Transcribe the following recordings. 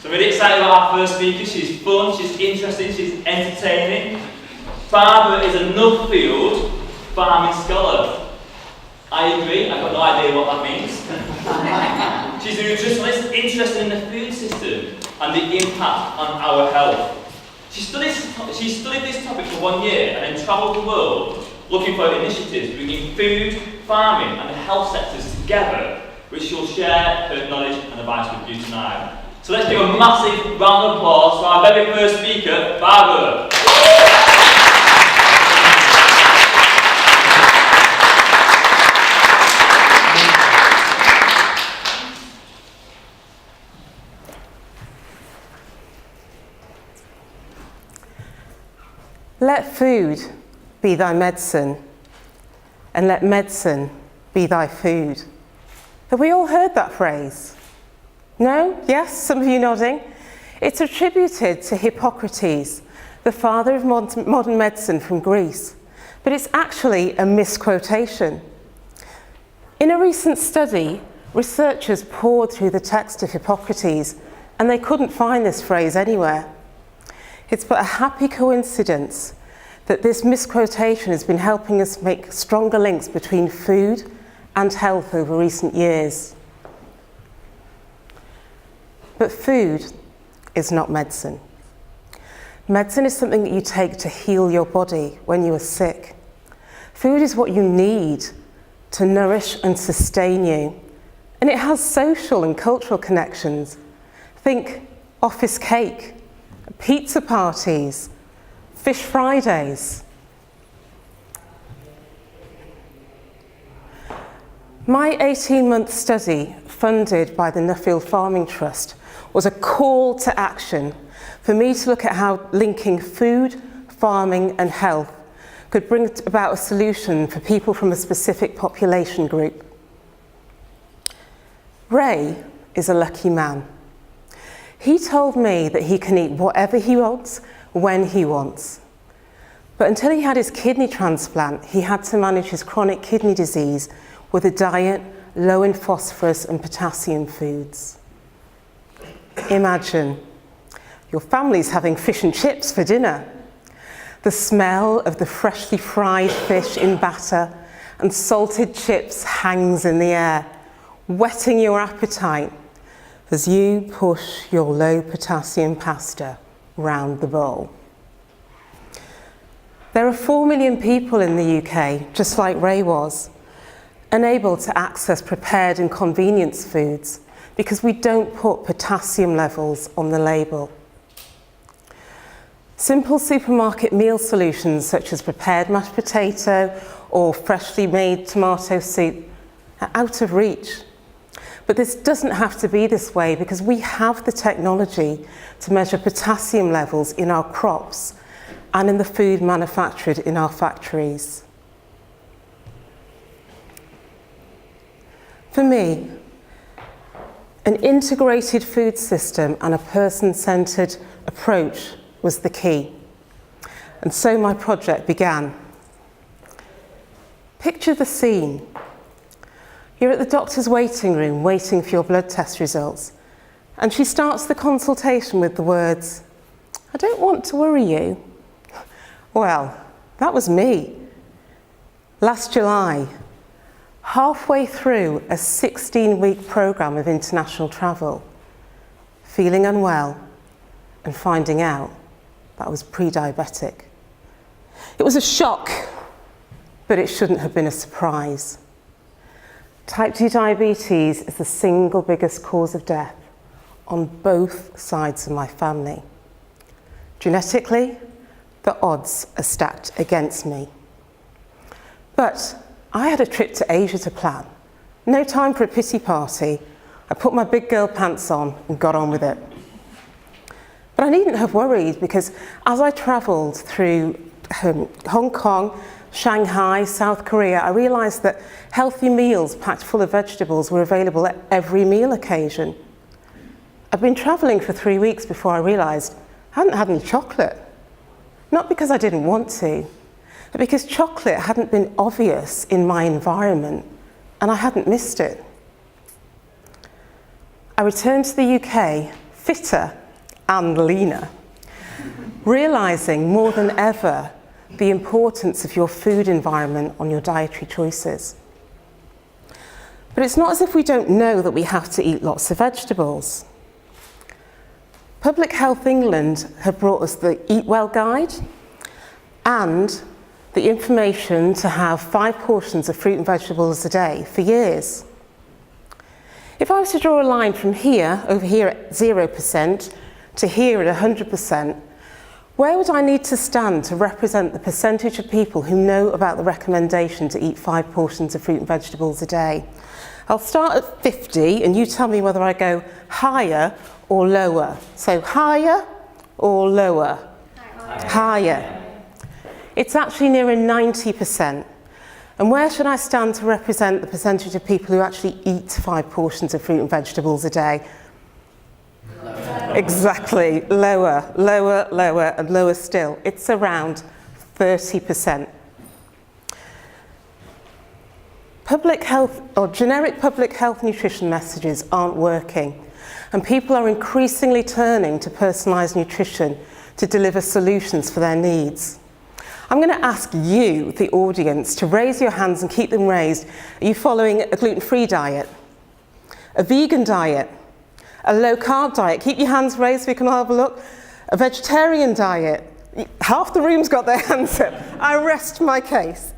So I'm really excited about our first speaker. She's fun, she's interesting, she's entertaining. Barbara is a Nuffield farming scholar. I agree, I've got no idea what that means. She's a nutritionalist interested in the food system and the impact on our health. She studied this topic for 1 year and then travelled the world looking for initiatives bringing food, farming and the health sectors together, which she'll share her knowledge and advice with you tonight. So let's give a massive round of applause for our very first speaker, Barbara. Let food be thy medicine, and let medicine be thy food. Have we all heard that phrase? No? Yes? Some of you nodding? It's attributed to Hippocrates, the father of modern medicine from Greece, but it's actually a misquotation. In a recent study, researchers poured through the text of Hippocrates and they couldn't find this phrase anywhere. It's but a happy coincidence that this misquotation has been helping us make stronger links between food and health over recent years. But food is not medicine. Medicine is something that you take to heal your body when you are sick. Food is what you need to nourish and sustain you. And it has social and cultural connections. Think office cake, pizza parties, fish Fridays. My 18-month study, funded by the Nuffield Farming Trust, was a call to action for me to look at how linking food, farming and health could bring about a solution for people from a specific population group. Bray is a lucky man. He told me that he can eat whatever he wants, when he wants. But until he had his kidney transplant, he had to manage his chronic kidney disease with a diet low in phosphorus and potassium foods. Imagine your family's having fish and chips for dinner. The smell of the freshly fried fish in batter and salted chips hangs in the air, whetting your appetite as you push your low potassium pasta round the bowl. There are 4 million people in the UK, just like Ray was, unable to access prepared and convenience foods because we don't put potassium levels on the label. Simple supermarket meal solutions such as prepared mashed potato or freshly made tomato soup are out of reach. But this doesn't have to be this way because we have the technology to measure potassium levels in our crops and in the food manufactured in our factories. For me, an integrated food system and a person-centred approach was the key. And so my project began. Picture the scene. You're at the doctor's waiting room waiting for your blood test results, and she starts the consultation with the words, "I don't want to worry you." Well, that was me. Last July, halfway through a 16-week programme of international travel, feeling unwell and finding out that I was pre-diabetic. It was a shock, but it shouldn't have been a surprise. Type 2 diabetes is the single biggest cause of death on both sides of my family. Genetically, the odds are stacked against me. But I had a trip to Asia to plan. No time for a pity party. I put my big girl pants on and got on with it. But I needn't have worried because as I travelled through Hong Kong, Shanghai, South Korea, I realised that healthy meals packed full of vegetables were available at every meal occasion. I'd been travelling for 3 weeks before I realised I hadn't had any chocolate. Not because I didn't want to, but because chocolate hadn't been obvious in my environment and I hadn't missed it. I returned to the UK fitter and leaner, realising more than ever the importance of your food environment on your dietary choices. But it's not as if we don't know that we have to eat lots of vegetables. Public Health England have brought us the Eat Well guide and the information to have 5 portions of fruit and vegetables a day for years. If I was to draw a line from here, over here at 0%, to here at 100%, where would I need to stand to represent the percentage of people who know about the recommendation to eat 5 portions of fruit and vegetables a day? I'll start at 50 and you tell me whether I go higher or lower. So higher or lower? Higher. It's actually nearer 90%. And where should I stand to represent the percentage of people who actually eat 5 portions of fruit and vegetables a day? Lower. Exactly, lower, lower, lower, and lower still. It's around 30%. Public health or generic public health nutrition messages aren't working, and people are increasingly turning to personalised nutrition to deliver solutions for their needs. I'm going to ask you, the audience, to raise your hands and keep them raised. Are you following a gluten-free diet? A vegan diet? A low-carb diet? Keep your hands raised so we can all have a look. A vegetarian diet? Half the room's got their hands up. I rest my case.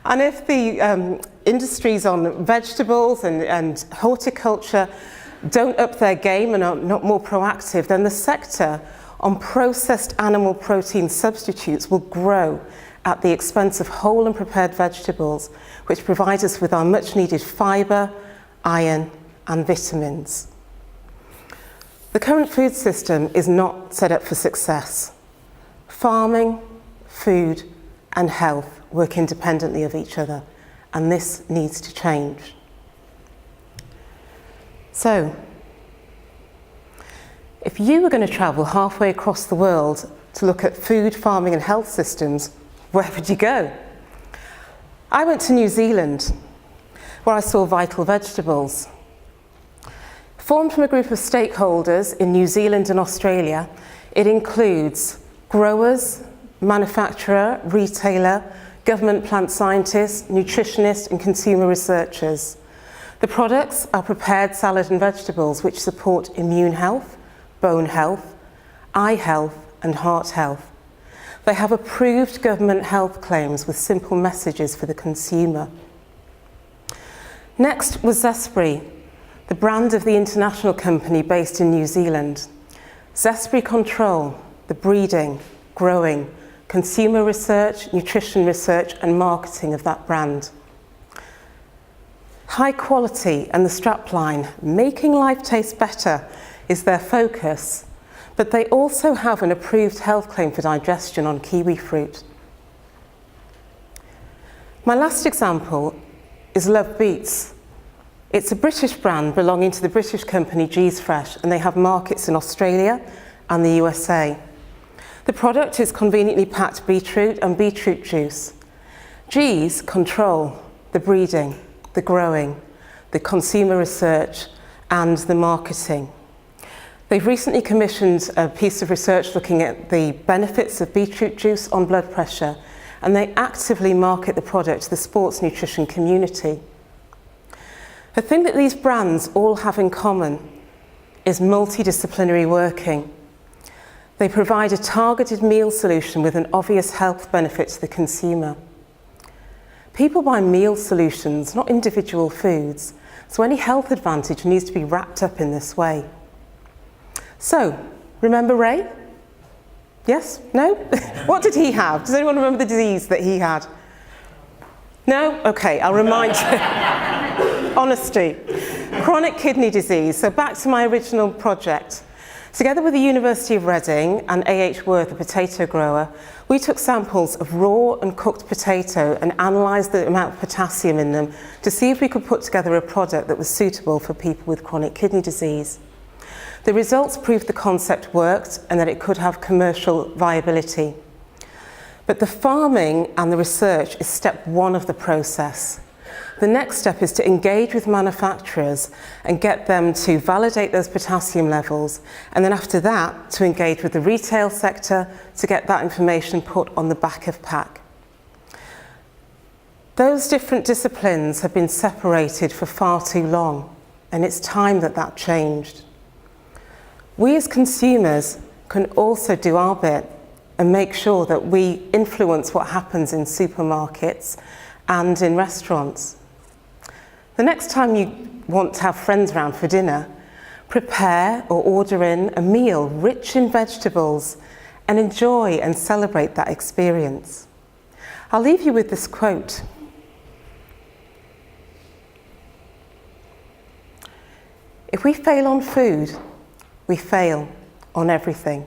And if the industries on vegetables and horticulture don't up their game and are not more proactive, then the sector on processed animal protein substitutes will grow at the expense of whole and prepared vegetables, which provide us with our much needed fibre, iron and vitamins. The current food system is not set up for success. Farming, food and health work independently of each other, and this needs to change. So, if you were going to travel halfway across the world to look at food, farming and health systems, where would you go? I went to New Zealand, where I saw Vital Vegetables. Formed from a group of stakeholders in New Zealand and Australia, it includes growers, manufacturer, retailer, government plant scientists, nutritionists and consumer researchers. The products are prepared salad and vegetables which support immune health, bone health, eye health and heart health. They have approved government health claims with simple messages for the consumer. Next was Zespri, the brand of the international company based in New Zealand. Zespri control the breeding, growing, consumer research, nutrition research and marketing of that brand. High quality and the strapline, making life taste better, is their focus, but they also have an approved health claim for digestion on kiwi fruit. My last example is Love Beets. It's a British brand belonging to the British company G's Fresh, and they have markets in Australia and the USA. The product is conveniently packed beetroot and beetroot juice. G's control the breeding, the growing, the consumer research and the marketing. They've recently commissioned a piece of research looking at the benefits of beetroot juice on blood pressure, and they actively market the product to the sports nutrition community. The thing that these brands all have in common is multidisciplinary working. They provide a targeted meal solution with an obvious health benefit to the consumer. People buy meal solutions, not individual foods, so any health advantage needs to be wrapped up in this way. So, remember Ray? Yes? No? What did he have? Does anyone remember the disease that he had? No? Okay, I'll remind you. Honesty. Chronic kidney disease. So back to my original project. Together with the University of Reading and A.H. Worth, a potato grower, we took samples of raw and cooked potato and analysed the amount of potassium in them to see if we could put together a product that was suitable for people with chronic kidney disease. The results proved the concept worked and that it could have commercial viability. But the farming and the research is step one of the process. The next step is to engage with manufacturers and get them to validate those potassium levels, and then after that to engage with the retail sector to get that information put on the back of pack. Those different disciplines have been separated for far too long, and it's time that that changed. We as consumers can also do our bit and make sure that we influence what happens in supermarkets and in restaurants. The next time you want to have friends round for dinner, prepare or order in a meal rich in vegetables and enjoy and celebrate that experience. I'll leave you with this quote. If we fail on food, we fail on everything.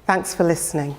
Thanks for listening.